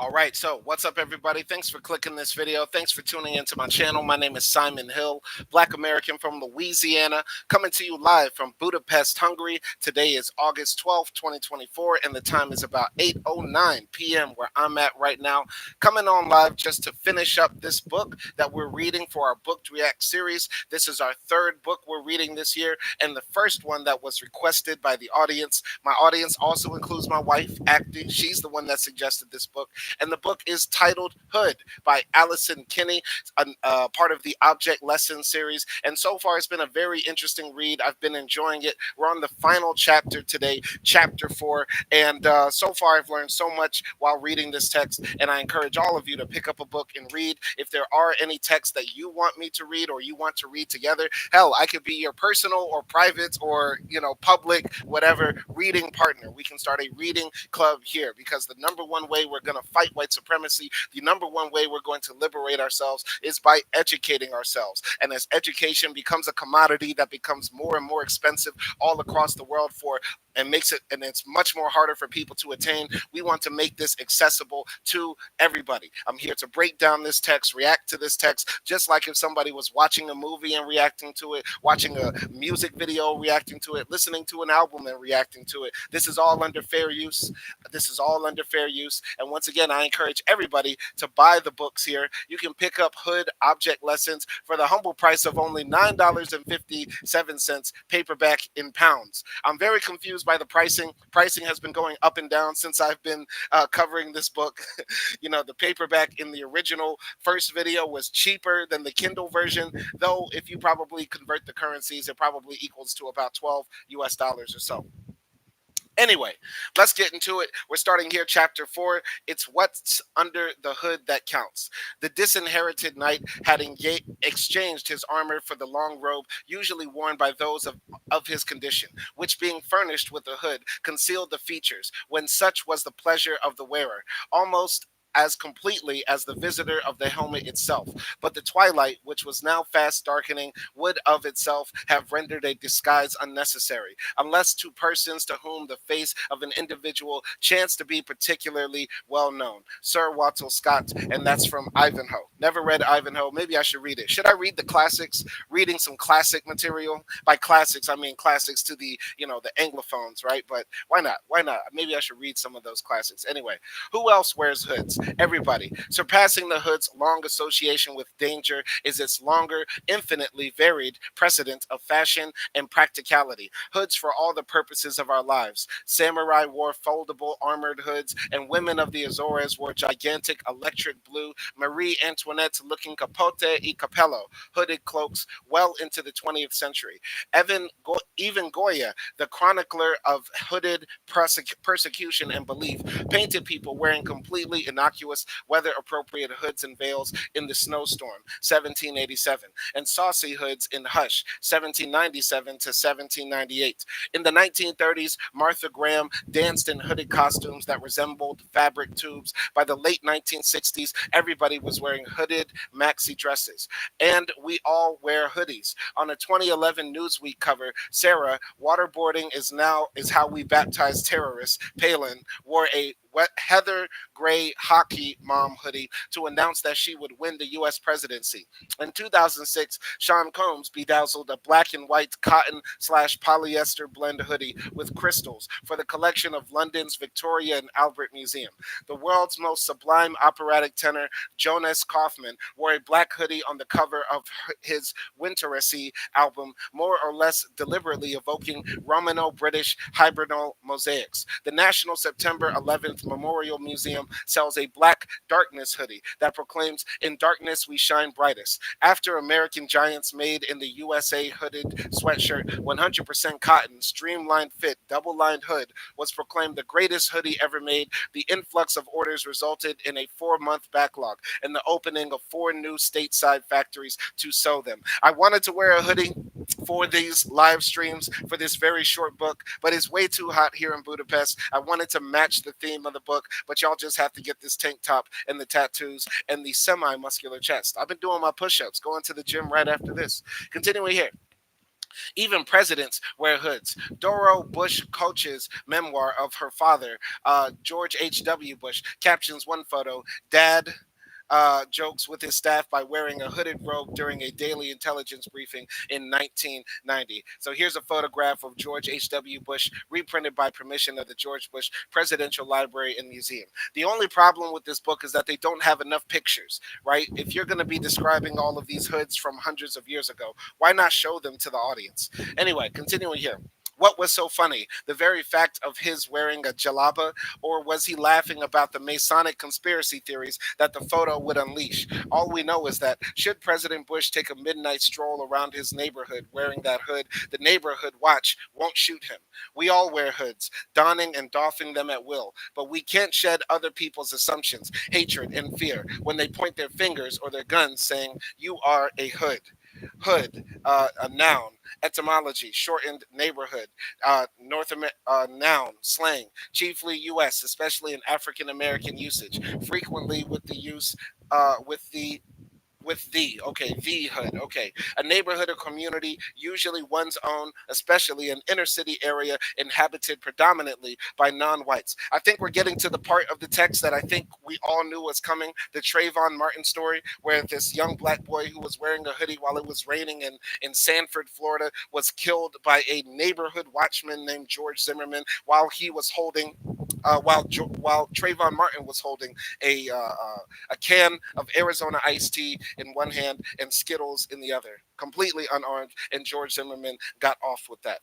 All right, so what's up, everybody? Thanks for clicking this video. Thanks for tuning into my channel. My name is Simon Hill, Black American from Louisiana, coming to you live from Budapest, Hungary. Today is August 12th, 2024, and the time is about 8:09 p.m. where I'm at right now. Coming on live just to finish up this book that we're reading for our Booked React series. This is our third book we're reading this year, and the first one that was requested by the audience. My audience also includes my wife, Acti. She's the one that suggested this book, and the book is titled Hood by Allison Kinney, part of the Object Lesson series. And so far, it's been a very interesting read. I've been enjoying it. We're on the final chapter today, chapter 4, and so far, I've learned so much while reading this text. And I encourage all of you to pick up a book and read. If there are any texts that you want me to read or you want to read together, hell, I could be your personal or private or public, whatever reading partner. We can start a reading club here, because the number one way we're going to fight white supremacy, the number one way we're going to liberate ourselves, is by educating ourselves. And as education becomes a commodity that becomes more and more expensive all across the world and it's much more harder for people to attain, we want to make this accessible to everybody. I'm here to break down this text, react to this text, just like if somebody was watching a movie and reacting to it, watching a music video, reacting to it, listening to an album and reacting to it. This is all under fair use. This is all under fair use. And once again, I encourage everybody to buy the books here. You can pick up Hood Object Lessons for the humble price of only $9.57 paperback in pounds. I'm very confused by the pricing. Pricing has been going up and down since I've been covering this book. The paperback in the original first video was cheaper than the Kindle version, though if you probably convert the currencies, it probably equals to about 12 US dollars or so. Anyway, let's get into it. We're starting here, chapter 4. It's what's under the hood that counts. The disinherited knight had exchanged his armor for the long robe usually worn by those of his condition, which, being furnished with a hood, concealed the features, when such was the pleasure of the wearer, almost as completely as the visitor of the helmet itself. But the twilight, which was now fast darkening, would of itself have rendered a disguise unnecessary, unless to persons to whom the face of an individual chanced to be particularly well known. Sir Walter Scott, and that's from Ivanhoe. Never read Ivanhoe. Maybe I should read it. Should I read the classics? Reading some classic material. By classics, I mean classics to the Anglophones, right? But why not? Why not? Maybe I should read some of those classics. Anyway, who else wears hoods? Everybody. Surpassing the hood's long association with danger is its longer, infinitely varied precedent of fashion and practicality. Hoods for all the purposes of our lives. Samurai wore foldable armored hoods, and women of the Azores wore gigantic electric blue Marie Antoinette looking capote y capello, hooded cloaks, well into the 20th century. Even Goya, the chronicler of hooded persecution and belief, painted people wearing completely innocuous, weather appropriate hoods and veils in The Snowstorm, 1787, and saucy hoods in Hush, 1797 to 1798. In the 1930s, Martha Graham danced in hooded costumes that resembled fabric tubes. By the late 1960s, everybody was wearing hooded maxi dresses. And we all wear hoodies. On a 2011 Newsweek cover, Sarah, waterboarding is how we baptize terrorists, Palin, wore a heather gray hockey mom hoodie to announce that she would win the U.S. presidency. In 2006, Sean Combs bedazzled a black and white cotton slash polyester blend hoodie with crystals for the collection of London's Victoria and Albert Museum. The world's most sublime operatic tenor, Jonas Kaufman, wore a black hoodie on the cover of his Winterreise album, more or less deliberately evoking Romano-British hybridal mosaics. The National September 11th Memorial Museum sells a black darkness hoodie that proclaims, "In darkness we shine brightest." After American Giants made in the USA hooded sweatshirt, 100% cotton, streamlined fit, double-lined hood was proclaimed the greatest hoodie ever made. The influx of orders resulted in a 4-month backlog and the opening of 4 new stateside factories to sew them. I wanted to wear a hoodie for these live streams for this very short book, but it's way too hot here in Budapest. I wanted to match the theme of the book, but y'all just have to get this tank top and the tattoos and the semi-muscular chest. I've been doing my push-ups, going to the gym right after this. Continuing here. Even presidents wear hoods. Doro Bush Coach's memoir of her father, George H.W. Bush, captions one photo: Dad jokes with his staff by wearing a hooded robe during a daily intelligence briefing in 1990. So here's a photograph of George H.W. Bush, reprinted by permission of the George Bush Presidential Library and Museum. The only problem with this book is that they don't have enough pictures, right? If you're going to be describing all of these hoods from hundreds of years ago, why not show them to the audience? Anyway, continuing here. What was so funny? The very fact of his wearing a jalaba, or was he laughing about the Masonic conspiracy theories that the photo would unleash? All we know is that should President Bush take a midnight stroll around his neighborhood wearing that hood, the neighborhood watch won't shoot him. We all wear hoods, donning and doffing them at will, but we can't shed other people's assumptions, hatred, and fear when they point their fingers or their guns saying, "You are a hood." Hood, a noun. Etymology, shortened neighborhood. Noun, slang, chiefly U.S., especially in African American usage, frequently with the hood, okay, a neighborhood or community, usually one's own, especially an inner city area inhabited predominantly by non-whites. I think we're getting to the part of the text that I think we all knew was coming, the Trayvon Martin story, where this young black boy who was wearing a hoodie while it was raining in Sanford, Florida, was killed by a neighborhood watchman named George Zimmerman while he was holding while Trayvon Martin was holding a can of Arizona iced tea in one hand and Skittles in the other, completely unarmed. And George Zimmerman got off with that,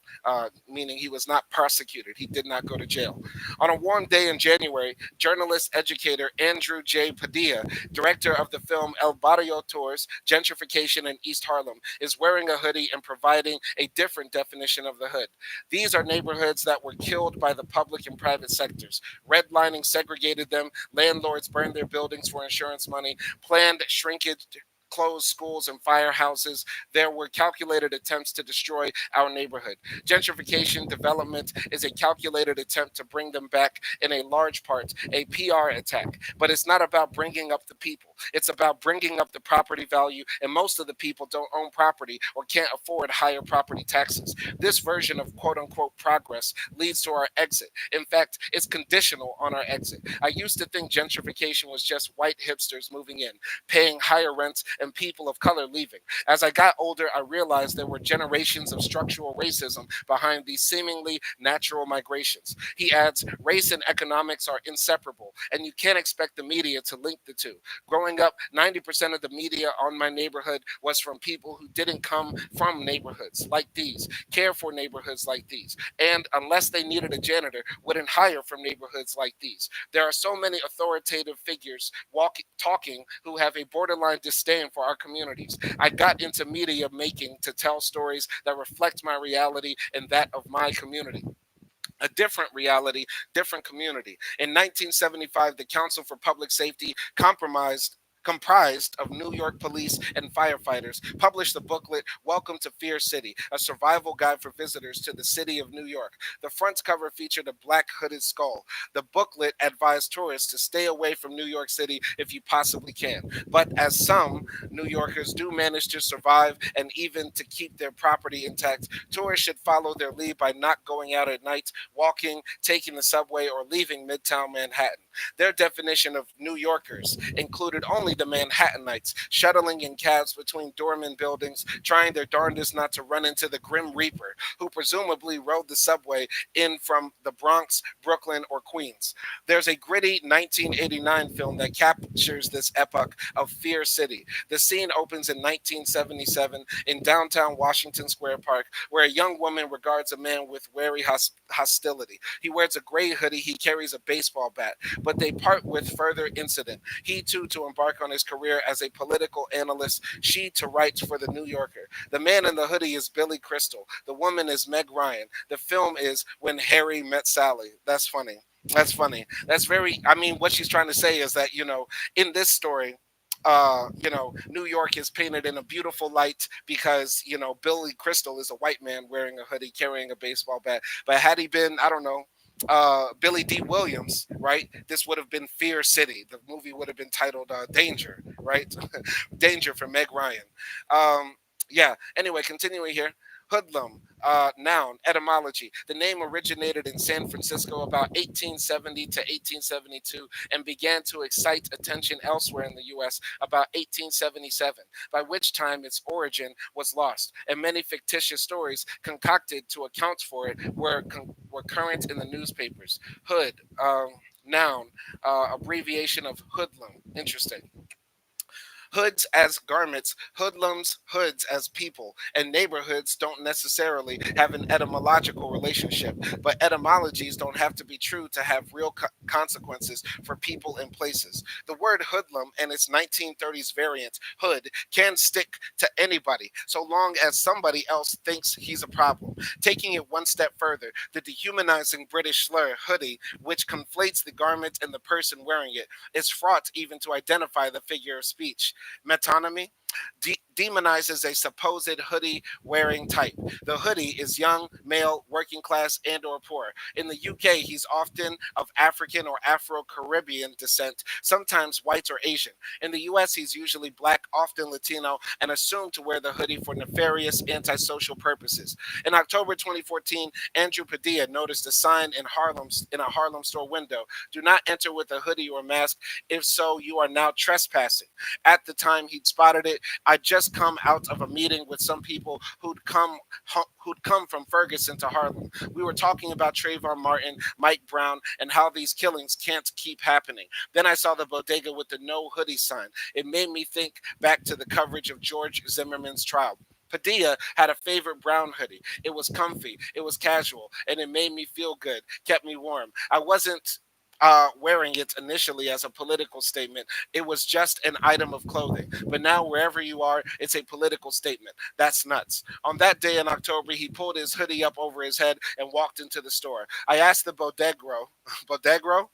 meaning he was not prosecuted. He did not go to jail. On a warm day in January, journalist educator Andrew J. Padilla, director of the film El Barrio Tours, Gentrification in East Harlem, is wearing a hoodie and providing a different definition of the hood. These are neighborhoods that were killed by the public and private sectors. Redlining segregated them, landlords burned their buildings for insurance money, planned shrinkage, closed schools and firehouses. There were calculated attempts to destroy our neighborhood. Gentrification development is a calculated attempt to bring them back, in a large part, a PR attack. But it's not about bringing up the people. It's about bringing up the property value, and most of the people don't own property or can't afford higher property taxes. This version of quote unquote progress leads to our exit. In fact, it's conditional on our exit. I used to think gentrification was just white hipsters moving in, paying higher rents, and people of color leaving. As I got older, I realized there were generations of structural racism behind these seemingly natural migrations. He adds, race and economics are inseparable, and you can't expect the media to link the two. Growing up, 90% of the media on my neighborhood was from people who didn't come from neighborhoods like these, care for neighborhoods like these, and unless they needed a janitor, wouldn't hire from neighborhoods like these. There are so many authoritative figures talking who have a borderline disdain for our communities. I got into media making to tell stories that reflect my reality and that of my community. A different reality, different community. In 1975, the Council for Public Safety comprised of New York police and firefighters, published the booklet Welcome to Fear City, a survival guide for visitors to the city of New York. The front cover featured a black hooded skull. The booklet advised tourists to stay away from New York City if you possibly can. But as some New Yorkers do manage to survive and even to keep their property intact, tourists should follow their lead by not going out at night, walking, taking the subway, or leaving Midtown Manhattan. Their definition of New Yorkers included only the Manhattanites, shuttling in cabs between doorman buildings, trying their darndest not to run into the Grim Reaper, who presumably rode the subway in from the Bronx, Brooklyn, or Queens. There's a gritty 1989 film that captures this epoch of Fear City. The scene opens in 1977 in downtown Washington Square Park, where a young woman regards a man with wary hostility. He wears a gray hoodie, he carries a baseball bat, but they part with further incident. He too to embark on his career as a political analyst, she to write for the New Yorker. The man in the hoodie is Billy Crystal. The woman is Meg Ryan. The film is When Harry Met Sally. That's funny. That's funny. That's very, I mean, what she's trying to say is that, in this story, New York is painted in a beautiful light because, Billy Crystal is a white man wearing a hoodie, carrying a baseball bat. But had he been, I don't know, Billy D. Williams, right? This would have been Fear City. The movie would have been titled Danger, right? Danger for Meg Ryan. Yeah. Anyway, continuing here. Hoodlum, noun, etymology. The name originated in San Francisco about 1870 to 1872 and began to excite attention elsewhere in the U.S. about 1877, by which time its origin was lost, and many fictitious stories concocted to account for it were current in the newspapers. Hood, noun, abbreviation of hoodlum. Interesting. Hoods as garments, hoodlums, hoods as people, and neighborhoods don't necessarily have an etymological relationship, but etymologies don't have to be true to have real consequences for people and places. The word hoodlum and its 1930s variant, hood, can stick to anybody so long as somebody else thinks he's a problem. Taking it one step further, the dehumanizing British slur, hoodie, which conflates the garment and the person wearing it, is fraught even to identify the figure of speech. Metonymy demonizes a supposed hoodie wearing type. The hoodie is young, male, working class, and or poor. In the UK, he's often of African or Afro-Caribbean descent, sometimes white or Asian. In the US, he's usually black, often Latino, and assumed to wear the hoodie for nefarious antisocial purposes. In October 2014, Andrew Padilla noticed a sign in a Harlem store window: "Do not enter with a hoodie or mask. If so, you are now trespassing." At the time he'd spotted it, I'd just come out of a meeting with some people who'd come from Ferguson to Harlem. We were talking about Trayvon Martin, Mike Brown, and how these killings can't keep happening. Then I saw the bodega with the no hoodie sign. It made me think back to the coverage of George Zimmerman's trial. Padilla had a favorite brown hoodie. It was comfy, it was casual, and it made me feel good, kept me warm. I wasn't wearing it initially as a political statement. It was just an item of clothing. But now, wherever you are, it's a political statement. That's nuts. On that day in October, he pulled his hoodie up over his head and walked into the store. I asked the bodegro, bodegro?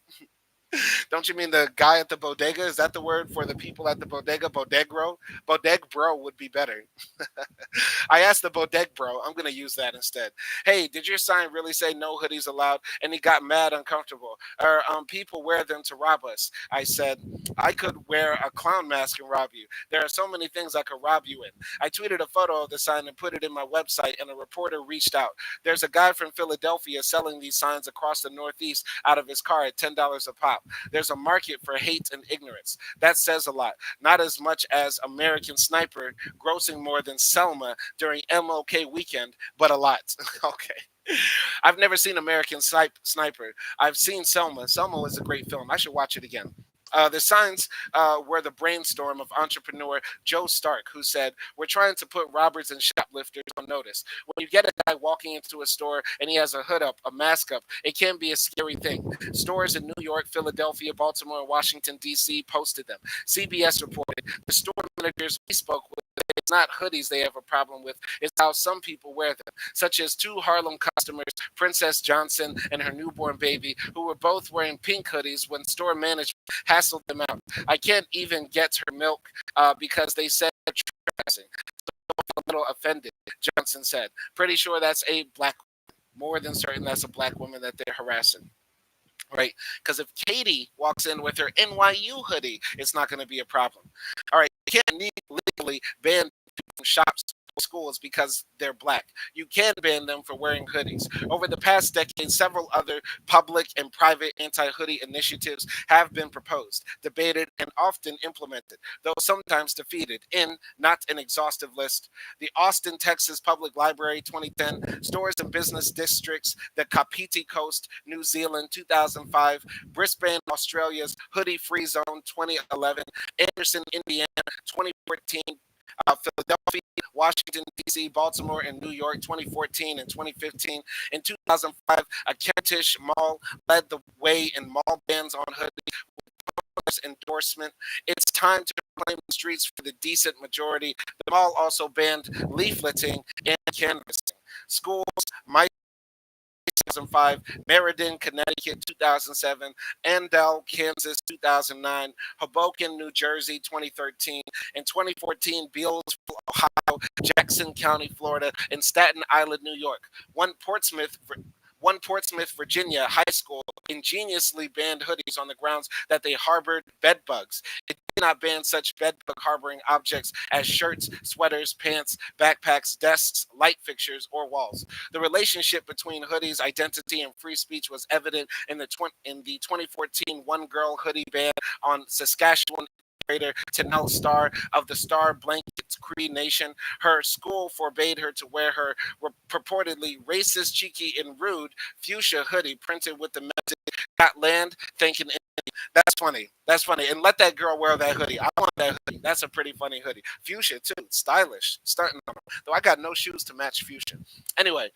Don't you mean the guy at the bodega? Is that the word for the people at the bodega? Bodegro? Bodegbro would be better. I asked the bodeg bro. I'm gonna use that instead. Hey, did your sign really say no hoodies allowed? And he got mad, uncomfortable. Or people wear them to rob us. I said I could wear a clown mask and rob you. There are so many things I could rob you in. I tweeted a photo of the sign and put it in my website, and a reporter reached out. There's a guy from Philadelphia selling these signs across the Northeast out of his car at $10 a pop. There's a market for hate and ignorance. That says a lot. Not as much as American Sniper grossing more than Selma during MLK weekend, but a lot. Okay. I've never seen American Sniper. I've seen Selma. Selma was a great film. I should watch it again. The signs were the brainstorm of entrepreneur Joe Stark, who said, "We're trying to put robbers and shoplifters on notice. When you get a guy walking into a store and he has a hood up, a mask up, it can be a scary thing." Stores in New York, Philadelphia, Baltimore, and Washington, D.C. posted them. CBS reported the store managers we spoke with, it's not hoodies they have a problem with, it's how some people wear them, such as two Harlem customers, Princess Johnson and her newborn baby, who were both wearing pink hoodies when store management hassled them out. I can't even get her milk because they said trespassing. So I feel a little offended, Johnson said. Pretty sure that's a black woman. More than certain that's a black woman that they're harassing. Right? Because if Katie walks in with her NYU hoodie, it's not going to be a problem. All right, you can't legally ban people from shops or schools because they're black. You can ban them for wearing hoodies. Over the past decade, several other public and private anti-hoodie initiatives have been proposed, debated, and often implemented, though sometimes defeated. In not an exhaustive list: the Austin, Texas Public Library 2010, Stores and Business Districts, the Kapiti Coast, New Zealand 2005, Brisbane, Australia's Hoodie Free Zone 2011, Anderson, Indiana 2014, Philadelphia, Washington, D.C., Baltimore, and New York 2014 and 2015. In 2005, a Kentish mall led the way in mall bans on hoodies with endorsement. It's time to reclaim the streets for the decent majority. The mall also banned leafleting and canvassing. Schools, 2005, Meriden, Connecticut 2007, Andale, Kansas 2009, Hoboken, New Jersey 2013, in 2014, Bealsville, Ohio, Jackson County, Florida, and Staten Island, New York. One Portsmouth, Virginia high school ingeniously banned hoodies on the grounds that they harbored bed bugs. It not ban such bedbug harboring objects as shirts, sweaters, pants, backpacks, desks, light fixtures, or walls. The relationship between hoodies, identity, and free speech was evident in the 2014 One Girl Hoodie ban on Saskatchewan creator Tanel Starr of the Star Blankets Cree Nation. Her school forbade her to wear her purportedly racist, cheeky, and rude fuchsia hoodie printed with the message "Got land, thanking." That's funny. That's funny. And let that girl wear that hoodie. I want that hoodie. That's a pretty funny hoodie. Fuchsia too. Stylish. Starting on them. Though I got no shoes to match fuchsia. Anyway,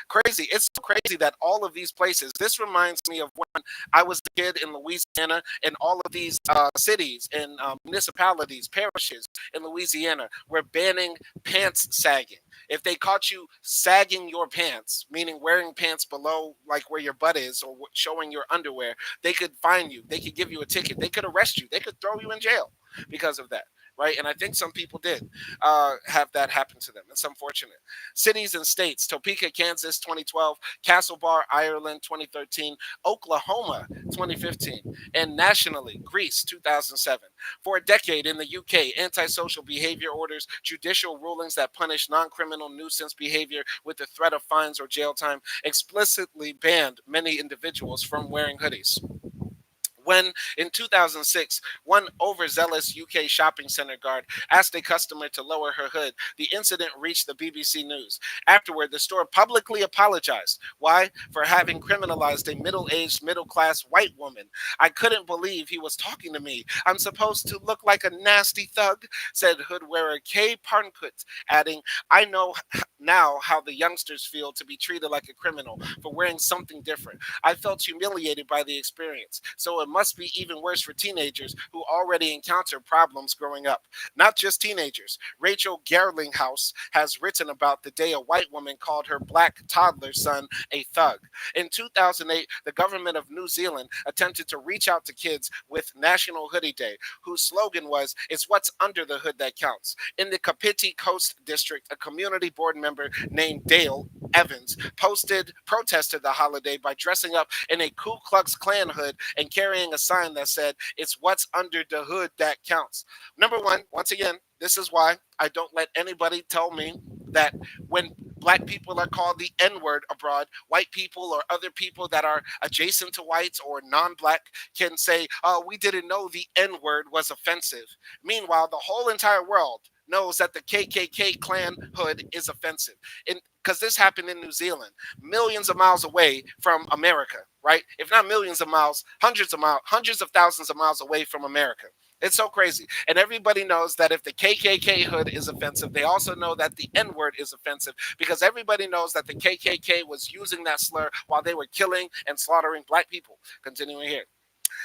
crazy. It's so crazy that all of these places. This reminds me of when I was a kid in Louisiana, and all of these cities and municipalities, parishes in Louisiana were banning pants sagging. If they caught you sagging your pants, meaning wearing pants below like where your butt is or showing your underwear, they could fine you. They could give you a ticket. They could arrest you. They could throw you in jail because of that. Right. And I think some people did have that happen to them. It's unfortunate. Cities and states: Topeka, Kansas, 2012, Castlebar, Ireland, 2013, Oklahoma, 2015, and nationally, Greece, 2007. For a decade in the UK, antisocial behavior orders, judicial rulings that punish non criminal nuisance behavior with the threat of fines or jail time, explicitly banned many individuals from wearing hoodies. When, in 2006, one overzealous UK shopping center guard asked a customer to lower her hood, the incident reached the BBC News. Afterward, the store publicly apologized. Why? For having criminalized a middle-aged, middle-class white woman. "I couldn't believe he was talking to me. I'm supposed to look like a nasty thug," said hood wearer Kay Parnkut, adding, "I know now how the youngsters feel to be treated like a criminal for wearing something different. I felt humiliated by the experience. So it must be even worse for teenagers who already encounter problems growing up. Not just teenagers. Rachel Gerlinghouse has written about the day a white woman called her black toddler son a thug. In 2008, the government of New Zealand attempted to reach out to kids with National Hoodie Day, whose slogan was, "It's what's under the hood that counts." In the Kapiti Coast District, a community board member named Dale Evans protested the holiday by dressing up in a Ku Klux Klan hood and carrying a sign that said, "It's what's under the hood that counts." Number one, once again, this is why I don't let anybody tell me that when black people are called the N-word abroad, white people or other people that are adjacent to whites or non-black can say, "Oh, we didn't know the N-word was offensive." Meanwhile, the whole entire world knows that the KKK Klan hood is offensive. And because this happened in New Zealand, millions of miles away from America, right? If not millions of miles, hundreds of thousands of miles away from America. It's so crazy. And everybody knows that if the KKK hood is offensive, they also know that the N word is offensive, because everybody knows that the KKK was using that slur while they were killing and slaughtering black people. Continuing here.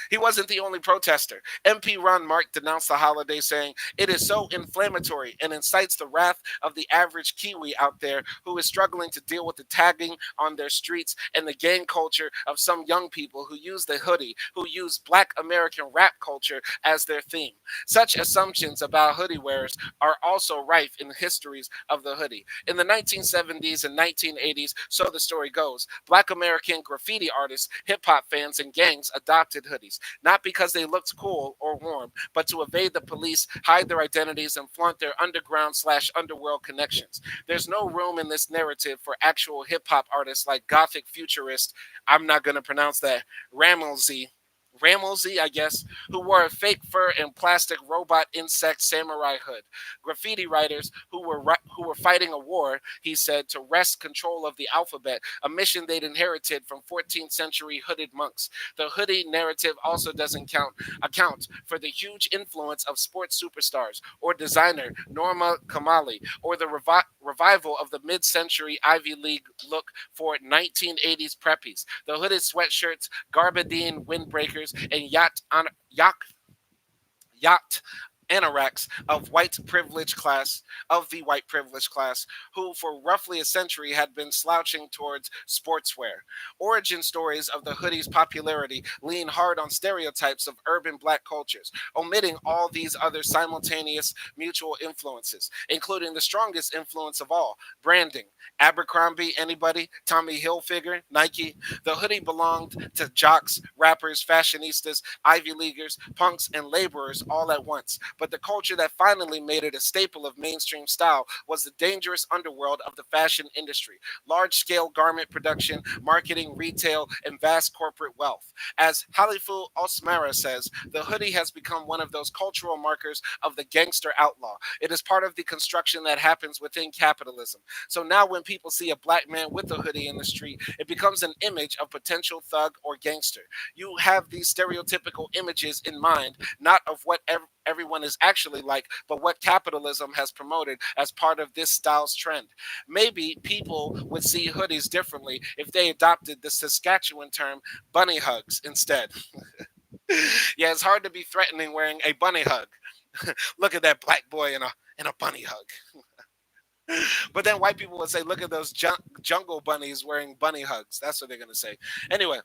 He wasn't the only protester. MP Ron Mark denounced the holiday, saying, "It is so inflammatory and incites the wrath of the average Kiwi out there who is struggling to deal with the tagging on their streets and the gang culture of some young people who use the hoodie, who use Black American rap culture as their theme. Such assumptions about hoodie wearers are also rife in the histories of the hoodie. In the 1970s and 1980s, so the story goes, Black American graffiti artists, hip hop fans, and gangs adopted hoodies, not because they looked cool or warm, but to evade the police, hide their identities, and flaunt their underground/underworld connections. There's no room in this narrative for actual hip hop artists like Gothic futurist, I'm not going to pronounce that, Rammelsey, I guess, who wore a fake fur and plastic robot insect samurai hood. Graffiti writers who were fighting a war, he said, to wrest control of the alphabet, a mission they'd inherited from 14th century hooded monks. The hoodie narrative also doesn't account for the huge influence of sports superstars or designer Norma Kamali, or the revival of the mid-century Ivy League look for 1980s preppies. The hooded sweatshirts, garbadine windbreakers, and yacht anoraks of the white privilege class, who for roughly a century had been slouching towards sportswear. Origin stories of the hoodie's popularity lean hard on stereotypes of urban black cultures, omitting all these other simultaneous mutual influences, including the strongest influence of all, branding. Abercrombie, anybody? Tommy Hilfiger, Nike. The hoodie belonged to jocks, rappers, fashionistas, Ivy Leaguers, punks, and laborers all at once. But the culture that finally made it a staple of mainstream style was the dangerous underworld of the fashion industry, large scale garment production, marketing, retail, and vast corporate wealth. As Halifu Osmara says, the hoodie has become one of those cultural markers of the gangster outlaw. It is part of the construction that happens within capitalism. So now when people see a black man with a hoodie in the street, it becomes an image of potential thug or gangster. You have these stereotypical images in mind, not of what everyone is actually like, but what capitalism has promoted as part of this style's trend. Maybe people would see hoodies differently if they adopted the Saskatchewan term bunny hugs instead. Yeah, it's hard to be threatening wearing a bunny hug. Look at that black boy in a bunny hug. But then white people would say, "Look at those jungle bunnies wearing bunny hugs." That's what they're gonna say. Anyway,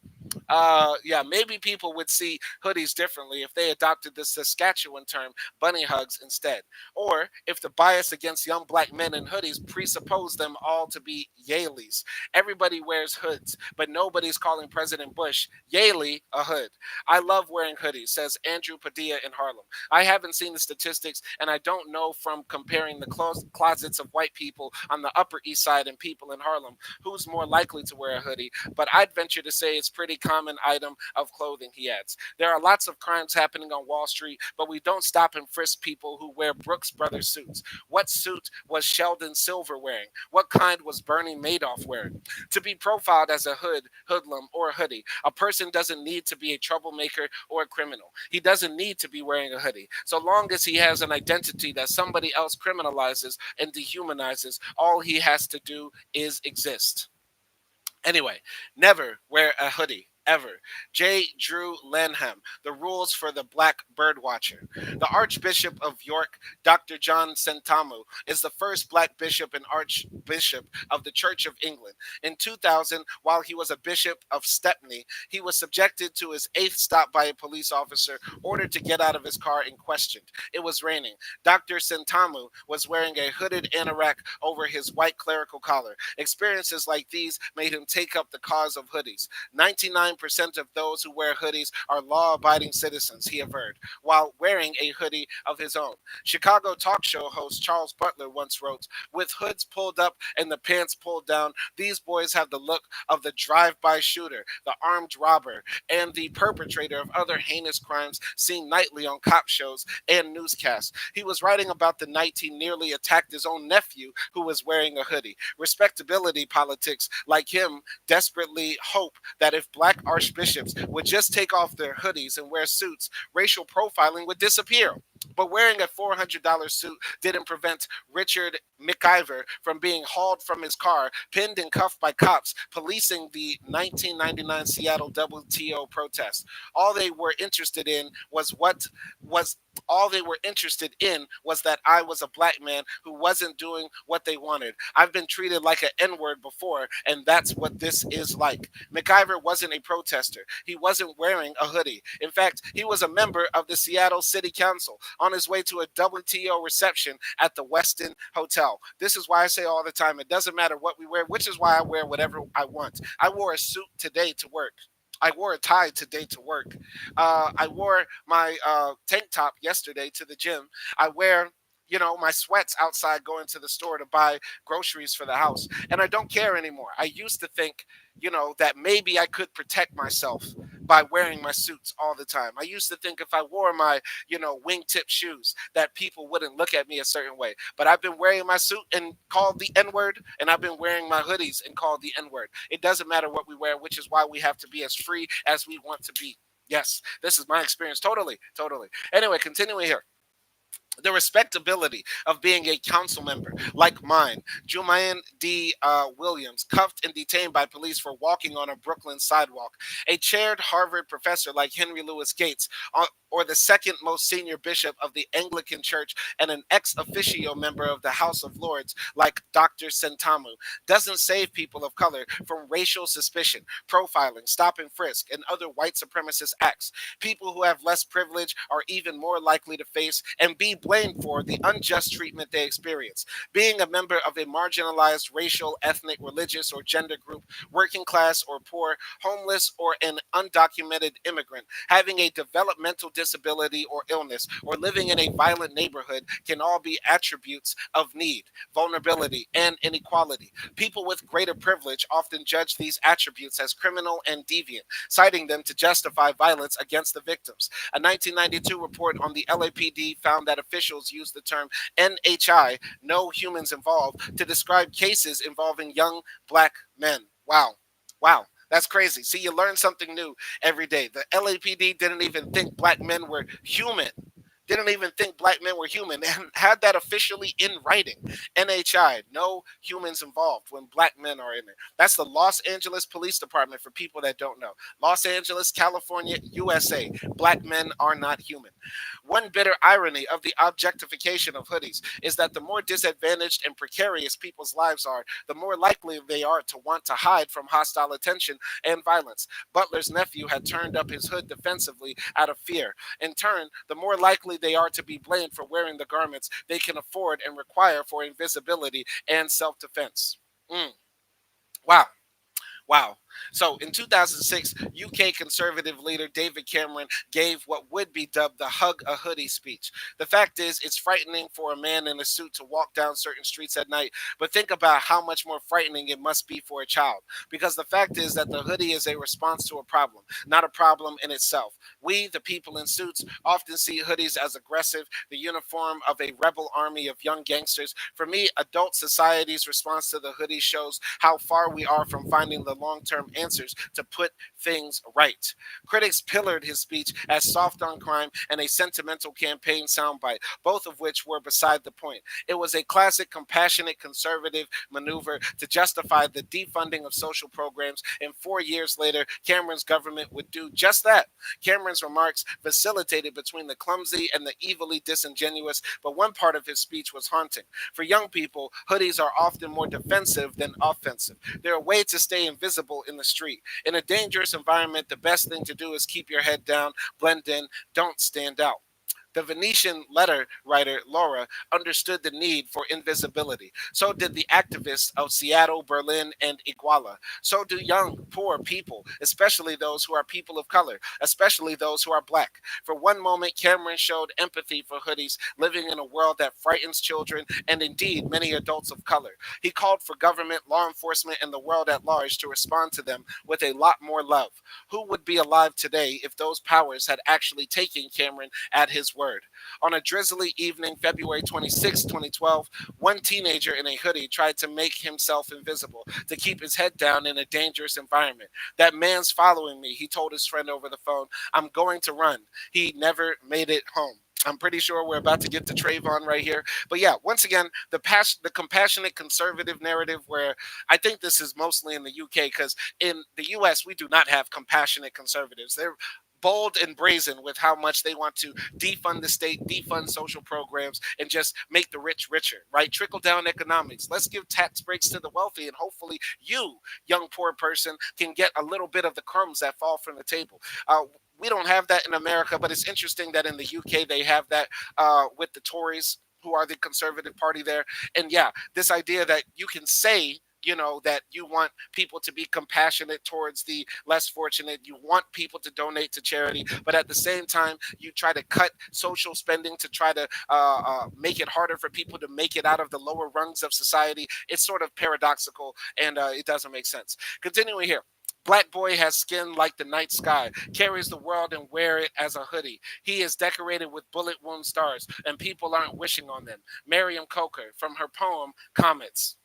yeah, maybe people would see hoodies differently if they adopted the Saskatchewan term bunny hugs instead, or if the bias against young black men in hoodies presupposed them all to be Yaleys. Everybody wears hoods, but nobody's calling President Bush Yaley a hood. I love wearing hoodies, says Andrew Padilla in Harlem. I haven't seen the statistics, and I don't know from comparing the closets of white people on the Upper East Side and people in Harlem who's more likely to wear a hoodie, but I'd venture to say it's pretty common item of clothing, he adds. There are lots of crimes happening on Wall Street, but we don't stop and frisk people who wear Brooks Brothers suits. What suit was Sheldon Silver wearing? What kind was Bernie Madoff wearing? To be profiled as a hoodlum, or a hoodie, a person doesn't need to be a troublemaker or a criminal. He doesn't need to be wearing a hoodie. So long as he has an identity that somebody else criminalizes and dehumanizes, all he has to do is exist. Anyway, never wear a hoodie. Ever. J. Drew Lanham, The Rules for the Black Birdwatcher. The Archbishop of York, Dr. John Sentamu, is the first black bishop and archbishop of the Church of England. In 2000, while he was a bishop of Stepney, he was subjected to his eighth stop by a police officer, ordered to get out of his car and questioned. It was raining. Dr. Sentamu was wearing a hooded anorak over his white clerical collar. Experiences like these made him take up the cause of hoodies. 99% of those who wear hoodies are law abiding citizens, he averred, while wearing a hoodie of his own. Chicago talk show host Charles Butler once wrote, "With hoods pulled up and the pants pulled down, these boys have the look of the drive by shooter, the armed robber, and the perpetrator of other heinous crimes seen nightly on cop shows and newscasts." He was writing about the night he nearly attacked his own nephew who was wearing a hoodie. Respectability politics, like him, desperately hope that if black archbishops would just take off their hoodies and wear suits, racial profiling would disappear. But wearing a $400 suit didn't prevent Richard McIver from being hauled from his car, pinned and cuffed by cops policing the 1999 Seattle WTO protest. All they were interested in was all they were interested in was that I was a black man who wasn't doing what they wanted. I've been treated like an N-word before, and that's what this is like. McIver wasn't a protester. He wasn't wearing a hoodie. In fact, he was a member of the Seattle City Council on his way to a WTO reception at the Westin Hotel. This is why I say all the time, it doesn't matter what we wear, which is why I wear whatever I want. I wore a suit today to work. I wore a tie today to work. I wore my tank top yesterday to the gym. I wear, my sweats outside going to the store to buy groceries for the house. And I don't care anymore. I used to think, that maybe I could protect myself by wearing my suits all the time. I used to think if I wore my, wingtip shoes, that people wouldn't look at me a certain way. But I've been wearing my suit and called the N word, and I've been wearing my hoodies and called the N word. It doesn't matter what we wear, which is why we have to be as free as we want to be. Yes, this is my experience. Totally, totally. Anyway, continuing here. The respectability of being a council member like mine. Jumaine D. Williams, cuffed and detained by police for walking on a Brooklyn sidewalk. A chaired Harvard professor like Henry Louis Gates or the second most senior bishop of the Anglican Church and an ex officio member of the House of Lords like Dr. Sentamu, doesn't save people of color from racial suspicion, profiling, stop and frisk, and other white supremacist acts. People who have less privilege are even more likely to face and be blamed for the unjust treatment they experience. Being a member of a marginalized racial, ethnic, religious, or gender group, working class or poor, homeless, or an undocumented immigrant, having a developmental disability or illness, or living in a violent neighborhood can all be attributes of need, vulnerability, and inequality. People with greater privilege often judge these attributes as criminal and deviant, citing them to justify violence against the victims. A 1992 report on the LAPD found that officials used the term NHI, no humans involved, to describe cases involving young black men. Wow. Wow. That's crazy. See, you learn something new every day. The LAPD didn't even think black men were human. Didn't even think black men were human and had that officially in writing. NHI, no humans involved when black men are in there. That's the Los Angeles Police Department for people that don't know. Los Angeles, California, USA. Black men are not human. One bitter irony of the objectification of hoodies is that the more disadvantaged and precarious people's lives are, the more likely they are to want to hide from hostile attention and violence. Butler's nephew had turned up his hood defensively out of fear. In turn, the more likely they are to be blamed for wearing the garments they can afford and require for invisibility and self defense. Mm. Wow. Wow. So in 2006, UK Conservative leader David Cameron gave what would be dubbed the Hug a Hoodie speech. The fact is, it's frightening for a man in a suit to walk down certain streets at night, but think about how much more frightening it must be for a child. Because the fact is that the hoodie is a response to a problem, not a problem in itself. We, the people in suits, often see hoodies as aggressive, the uniform of a rebel army of young gangsters. For me, adult society's response to the hoodie shows how far we are from finding the long term answers to put things right. Critics pillared his speech as soft on crime and a sentimental campaign soundbite, both of which were beside the point. It was a classic compassionate conservative maneuver to justify the defunding of social programs, and 4 years later, Cameron's government would do just that. Cameron's remarks vacillated between the clumsy and the evilly disingenuous, but one part of his speech was haunting. For young people, hoodies are often more defensive than offensive. They're a way to stay invisible in the street. In a dangerous environment, the best thing to do is keep your head down, blend in, don't stand out. The Venetian letter writer Laura understood the need for invisibility. So did the activists of Seattle, Berlin, and Iguala. So do young, poor people, especially those who are people of color, especially those who are black. For one moment, Cameron showed empathy for hoodies living in a world that frightens children and indeed many adults of color. He called for government, law enforcement, and the world at large to respond to them with a lot more love. Who would be alive today if those powers had actually taken Cameron at his word? On a drizzly evening, February 26, 2012, one teenager in a hoodie tried to make himself invisible to keep his head down in a dangerous environment. That man's following me, he told his friend over the phone. I'm going to run. He never made it home. I'm pretty sure we're about to get to Trayvon right here. But yeah, once again, the compassionate conservative narrative, where I think this is mostly in the UK, because in the US, we do not have compassionate conservatives. They're bold and brazen with how much they want to defund the state, defund social programs, and just make the rich richer, right? Trickle down economics. Let's give tax breaks to the wealthy, and hopefully you, young poor person, can get a little bit of the crumbs that fall from the table. We don't have that in America, but it's interesting that in the UK they have that with the Tories, who are the conservative party there. And yeah, this idea that you can say, that you want people to be compassionate towards the less fortunate, you want people to donate to charity, but at the same time you try to cut social spending to try to make it harder for people to make it out of the lower rungs of society. It's sort of paradoxical, and it doesn't make sense. Continuing here. Black boy has skin like the night sky, carries the world and wear it as a hoodie. He is decorated with bullet wound stars, and people aren't wishing on them. Miriam Coker, from her poem Comets.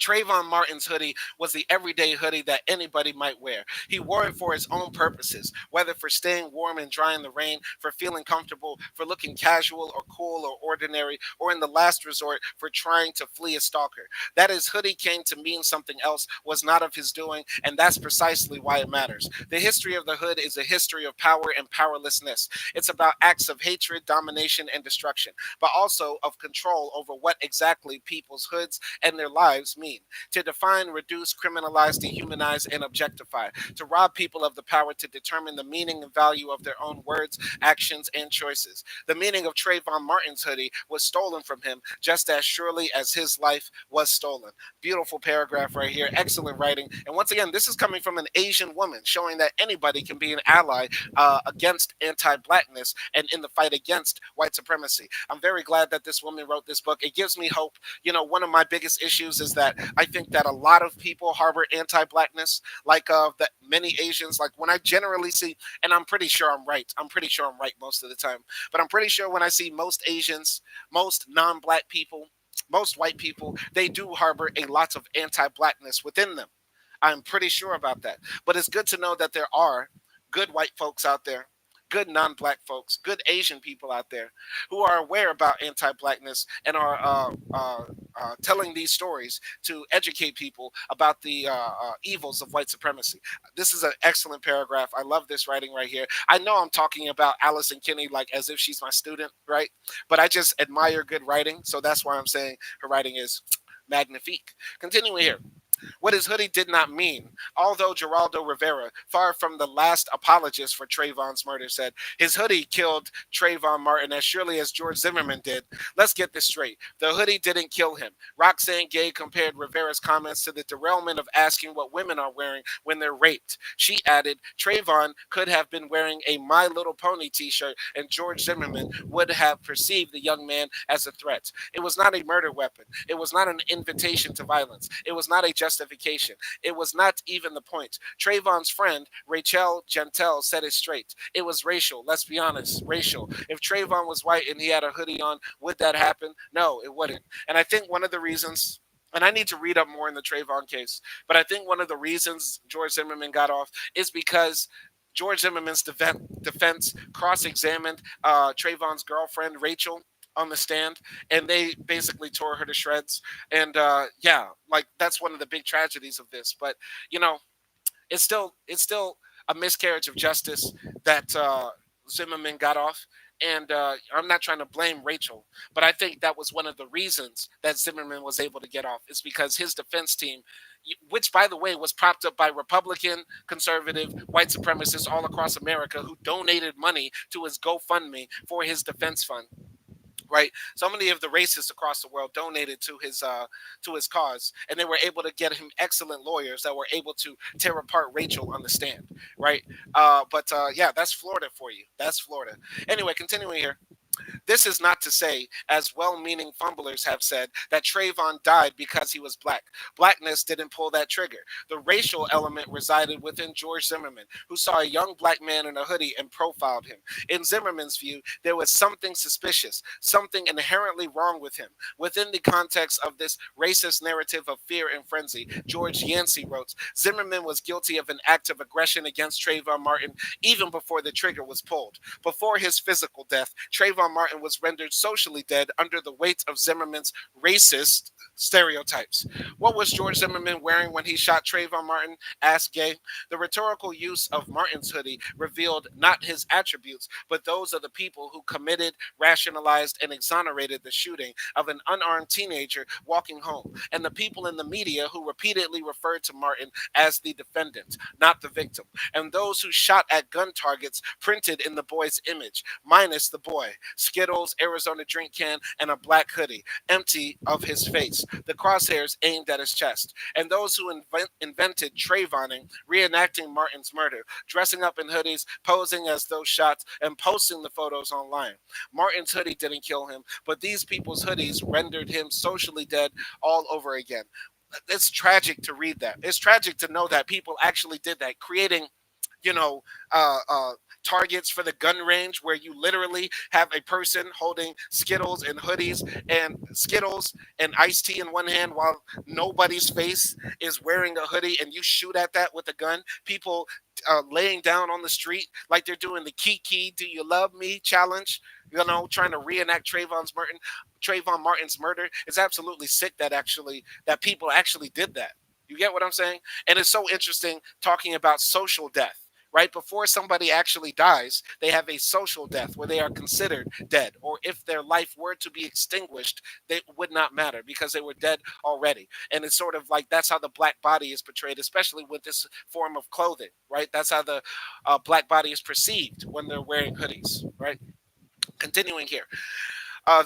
Trayvon Martin's hoodie was the everyday hoodie that anybody might wear. He wore it for his own purposes, whether for staying warm and dry in the rain, for feeling comfortable, for looking casual or cool or ordinary, or in the last resort, for trying to flee a stalker. That his hoodie came to mean something else was not of his doing, and that's precisely why it matters. The history of the hood is a history of power and powerlessness. It's about acts of hatred, domination, and destruction, but also of control over what exactly people's hoods and their lives mean. To define, reduce, criminalize, dehumanize, and objectify. To rob people of the power to determine the meaning and value of their own words, actions, and choices. The meaning of Trayvon Martin's hoodie was stolen from him just as surely as his life was stolen. Beautiful paragraph right here. Excellent writing. And once again, this is coming from an Asian woman, showing that anybody can be an ally against anti blackness and in the fight against white supremacy. I'm very glad that this woman wrote this book. It gives me hope. One of my biggest issues is that I think that a lot of people harbor anti-blackness, like that many Asians. Like when I generally see, and I'm pretty sure I'm right. I'm pretty sure I'm right most of the time, but I'm pretty sure when I see most Asians, most non-black people, most white people, they do harbor a lot of anti-blackness within them. I'm pretty sure about that. But it's good to know that there are good white folks out there, good non-black folks, good Asian people out there who are aware about anti-blackness and are telling these stories to educate people about the evils of white supremacy. This is an excellent paragraph. I love this writing right here. I know I'm talking about Allison Kinney like as if she's my student, right? But I just admire good writing, so that's why I'm saying her writing is magnifique. Continuing here. What his hoodie did not mean. Although Geraldo Rivera, far from the last apologist for Trayvon's murder, said his hoodie killed Trayvon Martin as surely as George Zimmerman did. Let's get this straight. The hoodie didn't kill him. Roxane Gay compared Rivera's comments to the derailment of asking what women are wearing when they're raped. She added, Trayvon could have been wearing a My Little Pony t-shirt and George Zimmerman would have perceived the young man as a threat. It was not a murder weapon. It was not an invitation to violence. It was not a justification. It was not even the point. Trayvon's friend, Rachel Gentel, said it straight. It was racial. Let's be honest, racial. If Trayvon was white and he had a hoodie on, would that happen? No, it wouldn't. And I think one of the reasons, and I need to read up more in the Trayvon case, but I think one of the reasons George Zimmerman got off is because George Zimmerman's defense cross-examined Trayvon's girlfriend, Rachel, on the stand, and they basically tore her to shreds. And yeah, like that's one of the big tragedies of this. But you know, it's still a miscarriage of justice that Zimmerman got off. And I'm not trying to blame Rachel, but I think that was one of the reasons that Zimmerman was able to get off is because his defense team, which by the way was propped up by Republican, conservative, white supremacists all across America who donated money to his GoFundMe for his defense fund, right? So many of the racists across the world donated to his cause, and they were able to get him excellent lawyers that were able to tear apart Rachel on the stand, right? But yeah, that's Florida for you. That's Florida. Anyway, continuing here. This is not to say, as well meaning fumblers have said, that Trayvon died because he was black. Blackness didn't pull that trigger. The racial element resided within George Zimmerman, who saw a young black man in a hoodie and profiled him. In Zimmerman's view, there was something suspicious, something inherently wrong with him. Within the context of this racist narrative of fear and frenzy, George Yancey wrote, Zimmerman was guilty of an act of aggression against Trayvon Martin even before the trigger was pulled. Before his physical death, Trayvon Martin was rendered socially dead under the weight of Zimmerman's racist stereotypes. What was George Zimmerman wearing when he shot Trayvon Martin? Asked Gay. The rhetorical use of Martin's hoodie revealed not his attributes, but those of the people who committed, rationalized, and exonerated the shooting of an unarmed teenager walking home, and the people in the media who repeatedly referred to Martin as the defendant, not the victim, and those who shot at gun targets printed in the boy's image, minus the boy, Skittles, Arizona drink can, and a black hoodie, empty of his face, the crosshairs aimed at his chest, and those who invented Trayvoning, reenacting Martin's murder, dressing up in hoodies, posing as those shots, and posting the photos online. Martin's hoodie didn't kill him, but these people's hoodies rendered him socially dead all over again. It's tragic to read that. It's tragic to know that people actually did that, creating you know, targets for the gun range where you literally have a person holding Skittles and hoodies and Skittles and iced tea in one hand while nobody's face is wearing a hoodie, and you shoot at that with a gun. People laying down on the street like they're doing the Kiki "Do You Love Me" challenge. Trying to reenact Trayvon Martin's murder. It's absolutely sick that people actually did that. You get what I'm saying? And it's so interesting talking about social death. Right before somebody actually dies, they have a social death where they are considered dead, or if their life were to be extinguished, they would not matter because they were dead already. And it's sort of like that's how the black body is portrayed, especially with this form of clothing, right? That's how the black body is perceived when they're wearing hoodies, right? Continuing here.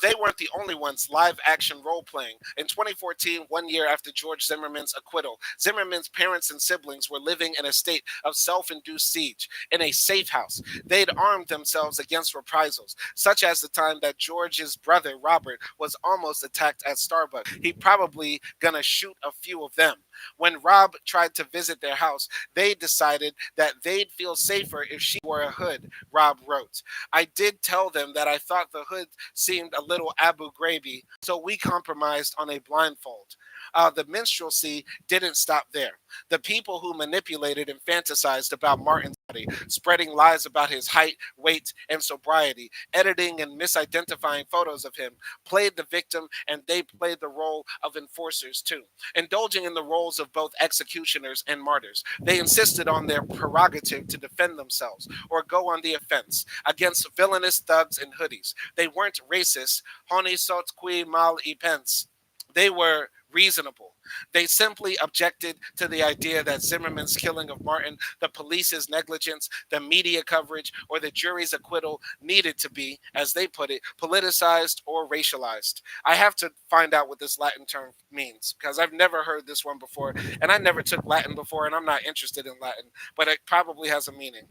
They weren't the only ones live action role playing. In 2014, 1 year after George Zimmerman's acquittal, Zimmerman's parents and siblings were living in a state of self induced siege in a safe house. They'd armed themselves against reprisals, such as the time that George's brother, Robert, was almost attacked at Starbucks. He probably gonna shoot a few of them. When Rob tried to visit their house, they decided that they'd feel safer if she wore a hood, Rob wrote. I did tell them that I thought the hood seemed a little Abu Ghraib, so we compromised on a blindfold. The minstrelsy didn't stop there. The people who manipulated and fantasized about Martin's body, spreading lies about his height, weight, and sobriety, editing and misidentifying photos of him, played the victim, and they played the role of enforcers too, indulging in the roles of both executioners and martyrs. They insisted on their prerogative to defend themselves or go on the offense against villainous thugs in hoodies. They weren't racist, honi soit qui mal y pense. They were reasonable. They simply objected to the idea that Zimmerman's killing of Martin, the police's negligence, the media coverage, or the jury's acquittal needed to be, as they put it, politicized or racialized. I have to find out what this Latin term means because I've never heard this one before, and I never took Latin before, and I'm not interested in Latin, but it probably has a meaning.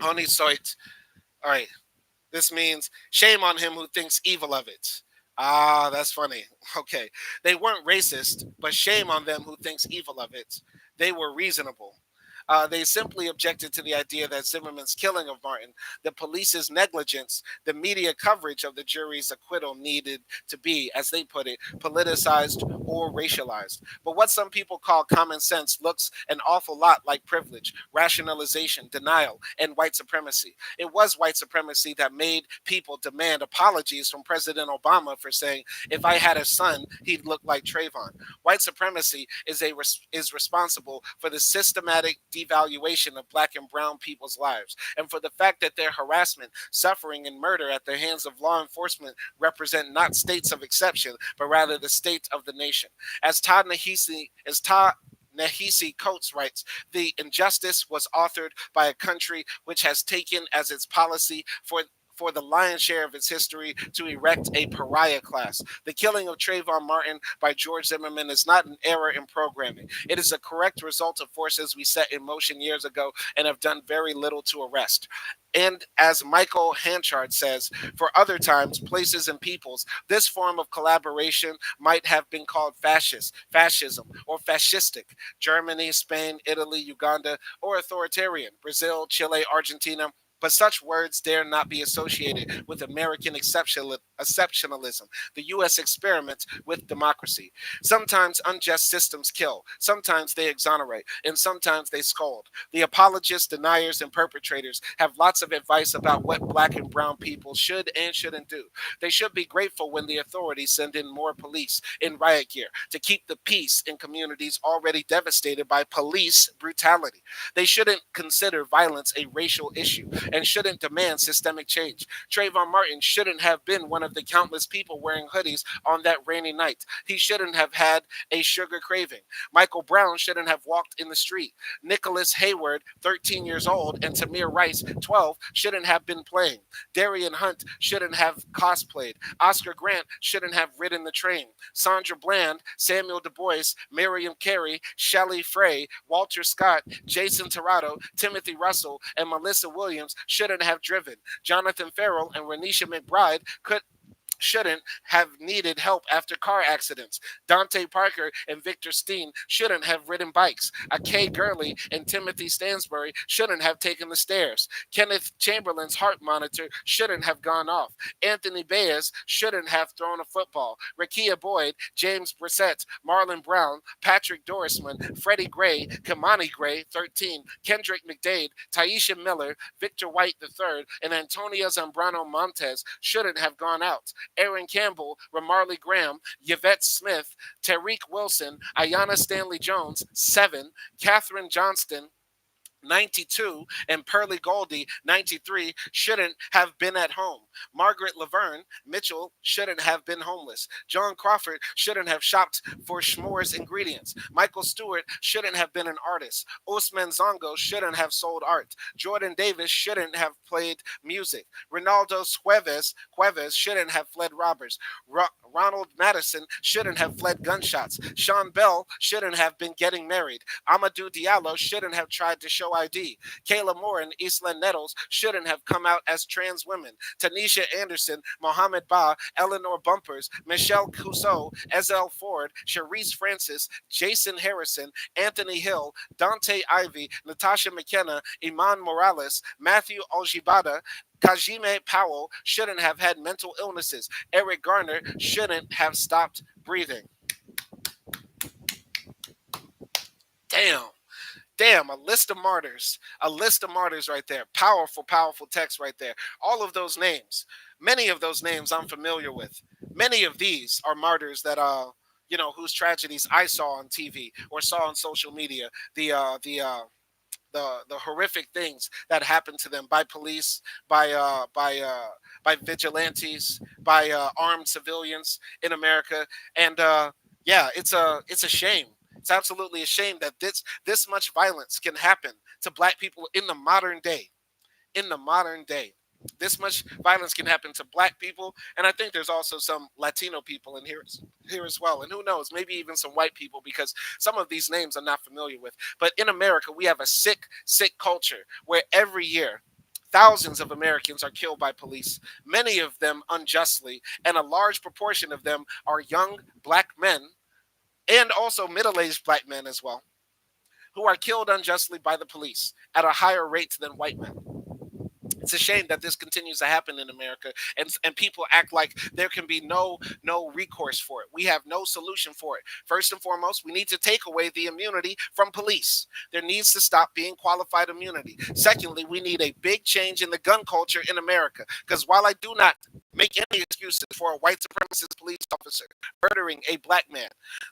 Honi soit. All right. This means shame on him who thinks evil of it. Ah, that's funny. Okay. They weren't racist, but shame on them who thinks evil of it. They were reasonable. They simply objected to the idea that Zimmerman's killing of Martin, the police's negligence, the media coverage of the jury's acquittal needed to be, as they put it, politicized or racialized. But what some people call common sense looks an awful lot like privilege, rationalization, denial, and white supremacy. It was white supremacy that made people demand apologies from President Obama for saying, if I had a son, he'd look like Trayvon. White supremacy is responsible for the systematic devaluation of black and brown people's lives, and for the fact that their harassment, suffering, and murder at the hands of law enforcement represent not states of exception, but rather the state of the nation. As Nehisi Coates writes, the injustice was authored by a country which has taken as its policy for the lion's share of its history to erect a pariah class. The killing of Trayvon Martin by George Zimmerman is not an error in programming. It is a correct result of forces we set in motion years ago and have done very little to arrest. And as Michael Hanchard says, for other times, places, and peoples, this form of collaboration might have been called fascism, or fascistic. Germany, Spain, Italy, Uganda, or authoritarian. Brazil, Chile, Argentina, but such words dare not be associated with American exceptionalism, the U.S. experiment with democracy. Sometimes unjust systems kill, sometimes they exonerate, and sometimes they scold. The apologists, deniers, and perpetrators have lots of advice about what black and brown people should and shouldn't do. They should be grateful when the authorities send in more police in riot gear to keep the peace in communities already devastated by police brutality. They shouldn't consider violence a racial issue and shouldn't demand systemic change. Trayvon Martin shouldn't have been one of the countless people wearing hoodies on that rainy night. He shouldn't have had a sugar craving. Michael Brown shouldn't have walked in the street. Nicholas Hayward, 13 years old, and Tamir Rice, 12, shouldn't have been playing. Darian Hunt shouldn't have cosplayed. Oscar Grant shouldn't have ridden the train. Sandra Bland, Samuel Du Bois, Miriam Carey, Shelley Frey, Walter Scott, Jason Torrado, Timothy Russell, and Melissa Williams shouldn't have driven. Jonathan Farrell and Renisha McBride shouldn't have needed help after car accidents. Dante Parker and Victor Steen shouldn't have ridden bikes. Kay Gurley and Timothy Stansbury shouldn't have taken the stairs. Kenneth Chamberlain's heart monitor shouldn't have gone off. Anthony Baez shouldn't have thrown a football. Rakia Boyd, James Brissett, Marlon Brown, Patrick Dorisman, Freddie Gray, Kamani Gray, 13, Kendrick McDade, Taisha Miller, Victor White III, and Antonio Zambrano Montez shouldn't have gone out. Aaron Campbell, Ramarley Graham, Yvette Smith, Tariq Wilson, Ayanna Stanley Jones, 7, Katherine Johnston, 92, and Pearlie Goldie, 93, shouldn't have been at home. Margaret Laverne Mitchell shouldn't have been homeless. John Crawford shouldn't have shopped for s'mores ingredients. Michael Stewart shouldn't have been an artist. Usman Zongo shouldn't have sold art. Jordan Davis shouldn't have played music. Ronaldo Cuevas shouldn't have fled robbers. Ronald Madison shouldn't have fled gunshots. Sean Bell shouldn't have been getting married. Amadou Diallo shouldn't have tried to show ID. Kayla Moore and Isla Nettles shouldn't have come out as trans women. Tanisha Anderson, Mohammed Ba, Eleanor Bumpers, Michelle Cusseau, Ezel Ford, Sharice Francis, Jason Harrison, Anthony Hill, Dante Ivy, Natasha McKenna, Iman Morales, Matthew Ojibada, Kajime Powell shouldn't have had mental illnesses. Eric Garner shouldn't have stopped breathing. Damn, a list of martyrs right there. Powerful text right there. All of those names, many of those names I'm familiar with. Many of these are martyrs that whose tragedies I saw on TV or saw on social media. The horrific things that happened to them by police, by vigilantes, by armed civilians in America, and it's a shame. It's absolutely a shame that this much violence can happen to Black people in the modern day. This much violence can happen to Black people, and I think there's also some Latino people in here as well. And who knows, maybe even some white people, because some of these names I'm not familiar with. But in America, we have a sick culture where every year thousands of Americans are killed by police, many of them unjustly, and a large proportion of them are young Black men and also middle-aged Black men as well, who are killed unjustly by the police at a higher rate than white men. It's a shame that this continues to happen in America, and people act like there can be no recourse for it. We have no solution for it. First and foremost, we need to take away the immunity from police. There needs to stop being qualified immunity. Secondly, we need a big change in the gun culture in America, because while I do not make any excuses for a white supremacist police officer murdering a Black man,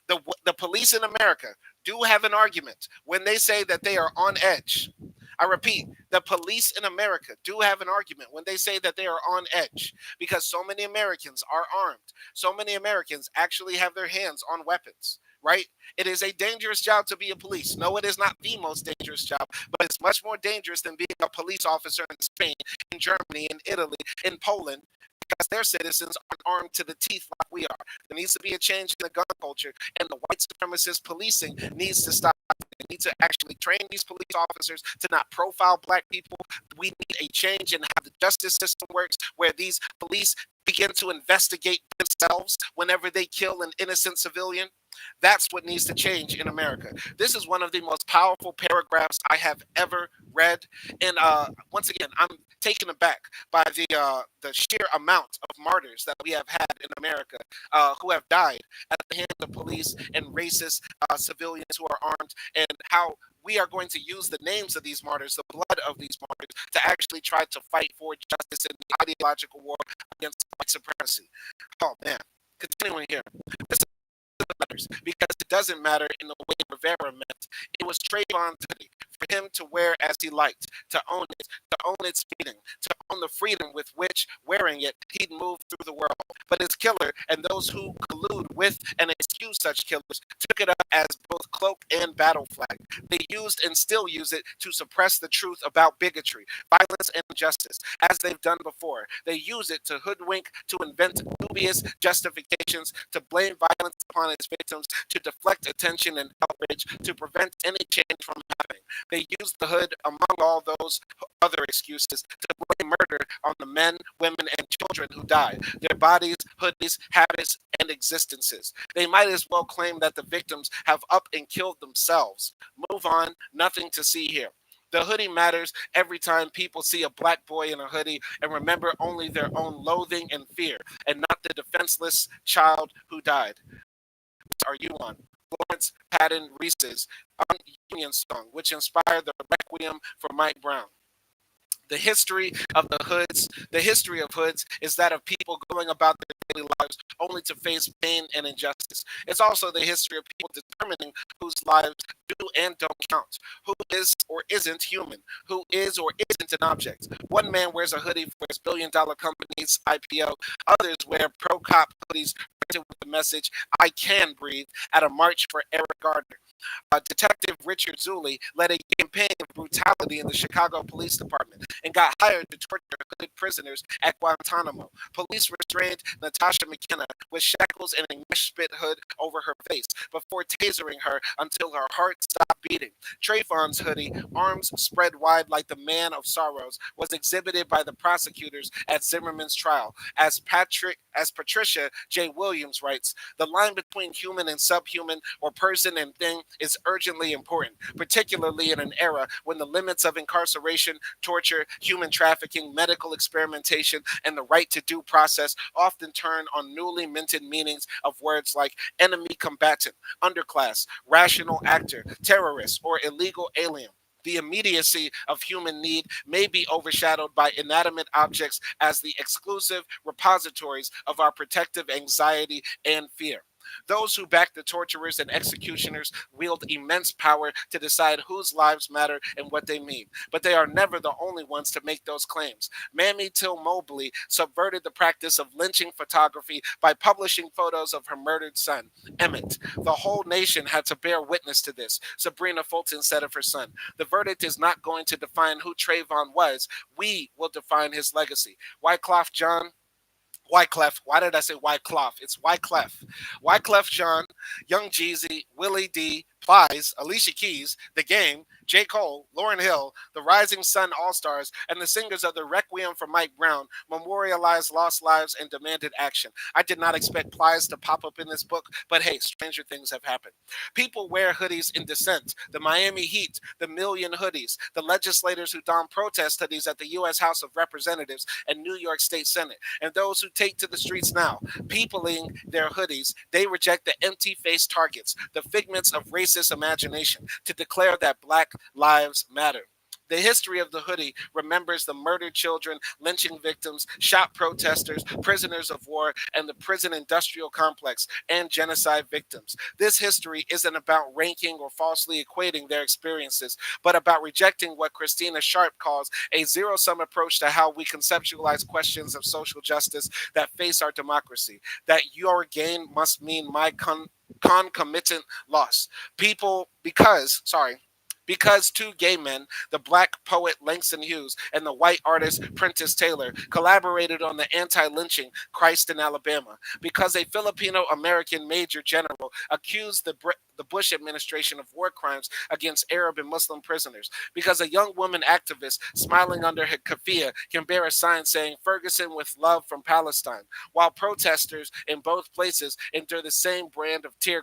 the police in America do have an argument when they say that they are on edge. I repeat, the police in America do have an argument when they say that they are on edge, because so many Americans are armed. So many Americans actually have their hands on weapons, right? It is a dangerous job to be a police. No, it is not the most dangerous job, but it's much more dangerous than being a police officer in Spain, in Germany, in Italy, in Poland, because their citizens are armed to the teeth like we are. There needs to be a change in the gun culture, and the white supremacist policing needs to stop. We need to actually train these police officers to not profile Black people. We need a change in how the justice system works, where these police begin to investigate themselves whenever they kill an innocent civilian. That's what needs to change in America. This is one of the most powerful paragraphs I have ever read, and once again, I'm taken aback by the sheer amount of martyrs that we have had in America, who have died at the hands of police and racist civilians who are armed, and how we are going to use the names of these martyrs, the blood of these martyrs, to actually try to fight for justice in the ideological war against white supremacy. Oh man, continuing here. This matters, because it doesn't matter in the way Rivera meant. It was Trayvon Tutty, for him to wear as he liked, to own it, to own its meaning, to own the freedom with which, wearing it, he'd move through the world. But his killer and those who collude with and excused such killers, took it up as both cloak and battle flag. They used and still use it to suppress the truth about bigotry, violence, and injustice. As they've done before, they use it to hoodwink, to invent dubious justifications, to blame violence upon its victims, to deflect attention and outrage, to prevent any change from happening. They use the hood, among all those other excuses, to blame murder on the men, women, and children who died, their bodies, hoodies, habits, and existences. They might as well claim that the victims have up and killed themselves. Move on, nothing to see here. The hoodie matters every time people see a black boy in a hoodie and remember only their own loathing and fear, and not the defenseless child who died. What are you on? Florence Patton Reese's Union Song, which inspired the Requiem for Mike Brown. The history of hoods is that of people going about their daily lives only to face pain and injustice. It's also the history of people determining whose lives do and don't count, who is or isn't human, who is or isn't an object. One man wears a hoodie for his billion-dollar company's IPO. Others wear pro-cop hoodies printed with the message, "I can breathe," at a march for Eric Gardner. Detective Richard Zuley led a campaign of brutality in the Chicago Police Department and got hired to torture hooded prisoners at Guantanamo. Police restrained Natasha McKenna with shackles and a mesh spit hood over her face before tasering her until her heart stopped beating. Trayvon's hoodie, arms spread wide like the Man of Sorrows, was exhibited by the prosecutors at Zimmerman's trial. As Patricia J. Williams writes, the line between human and subhuman, or person and thing, is urgently important, particularly in an era when the limits of incarceration, torture, human trafficking, medical experimentation, and the right to due process often turn on newly minted meanings of words like enemy combatant, underclass, rational actor, terrorist, or illegal alien. The immediacy of human need may be overshadowed by inanimate objects as the exclusive repositories of our protective anxiety and fear. Those who back the torturers and executioners wield immense power to decide whose lives matter and what they mean. But they are never the only ones to make those claims. Mamie Till Mobley subverted the practice of lynching photography by publishing photos of her murdered son, Emmett. The whole nation had to bear witness to this, Sabrina Fulton said of her son. The verdict is not going to define who Trayvon was. We will define his legacy. Wyclef John. Wyclef. Why did I say Wyclef? It's Wyclef. Wyclef Jean, Young Jeezy, Willie D, Plies, Alicia Keys, The Game, J. Cole, Lauryn Hill, the Rising Sun All-Stars, and the singers of the Requiem for Mike Brown memorialized lost lives and demanded action. I did not expect Plies to pop up in this book, but hey, stranger things have happened. People wear hoodies in dissent. The Miami Heat, the Million Hoodies, the legislators who don protest hoodies at the U.S. House of Representatives and New York State Senate, and those who take to the streets now, peopling their hoodies, they reject the empty-faced targets, the figments of racist imagination, to declare that Black lives matter. The history of the hoodie remembers the murdered children, lynching victims, shot protesters, prisoners of war, and the prison industrial complex, and genocide victims. This history isn't about ranking or falsely equating their experiences, but about rejecting what Christina Sharp calls a zero-sum approach to how we conceptualize questions of social justice that face our democracy. That your gain must mean my concomitant loss. Because two gay men, the black poet Langston Hughes and the white artist Prentice Taylor, collaborated on the anti-lynching Christ in Alabama. Because a Filipino-American major general accused the Bush administration of war crimes against Arab and Muslim prisoners. Because a young woman activist smiling under her keffiyeh can bear a sign saying Ferguson with love from Palestine, while protesters in both places endure the same brand of tear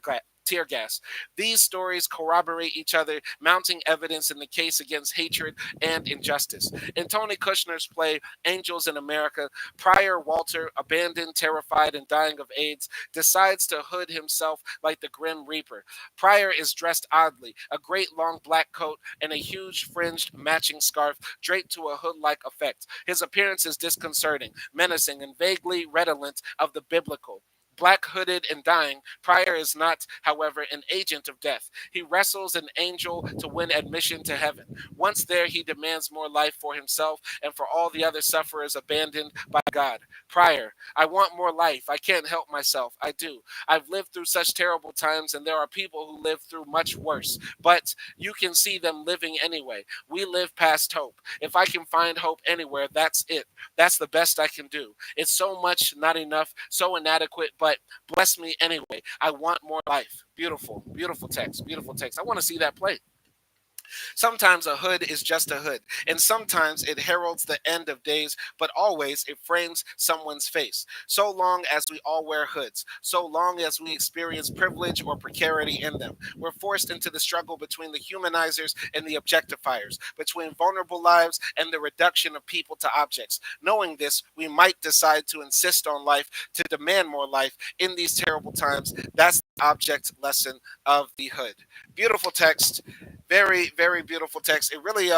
gas. These stories corroborate each other, mounting evidence in the case against hatred and injustice. In Tony Kushner's play Angels in America, Prior Walter, abandoned, terrified, and dying of AIDS, decides to hood himself like the Grim Reaper. Prior is dressed oddly, a great long black coat and a huge fringed matching scarf draped to a hood-like effect. His appearance is disconcerting, menacing, and vaguely redolent of the biblical. black-hooded and dying, Pryor is not, however, an agent of death. He wrestles an angel to win admission to heaven. Once there, he demands more life for himself and for all the other sufferers abandoned by God. Pryor, I want more life. I can't help myself. I do. I've lived through such terrible times, and there are people who live through much worse. But you can see them living anyway. We live past hope. If I can find hope anywhere, that's it. That's the best I can do. It's so much not enough, so inadequate, but bless me anyway. I want more life. Beautiful, beautiful text, beautiful text. I want to see that play. Sometimes a hood is just a hood, and sometimes it heralds the end of days, but always it frames someone's face. So long as we all wear hoods, so long as we experience privilege or precarity in them, we're forced into the struggle between the humanizers and the objectifiers, between vulnerable lives and the reduction of people to objects. Knowing this, we might decide to insist on life, to demand more life in these terrible times. That's the object lesson of the hood. Beautiful text, very, very beautiful text. It really,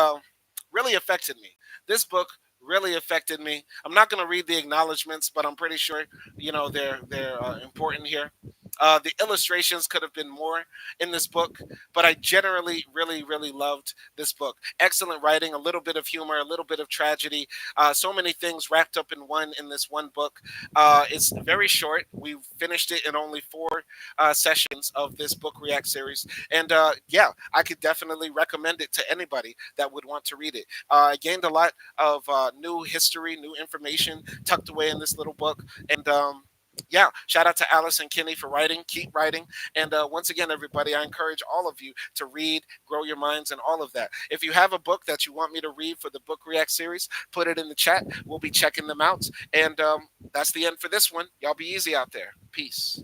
really affected me. This book really affected me. I'm not going to read the acknowledgments, but I'm pretty sure they're important here. The illustrations could have been more in this book, but I generally really, really loved this book. Excellent writing, a little bit of humor, a little bit of tragedy, so many things wrapped up in this one book. It's very short. We finished it in only four sessions of this book react series, and yeah, I could definitely recommend it to anybody that would want to read it. I gained a lot of new history, new information tucked away in this little book, and yeah, shout out to Alice and Kenny for writing. Keep writing. And once again, everybody, I encourage all of you to read, grow your minds, and all of that. If you have a book that you want me to read for the Book React series, put it in the chat. We'll be checking them out. And that's the end for this one. Y'all be easy out there. Peace.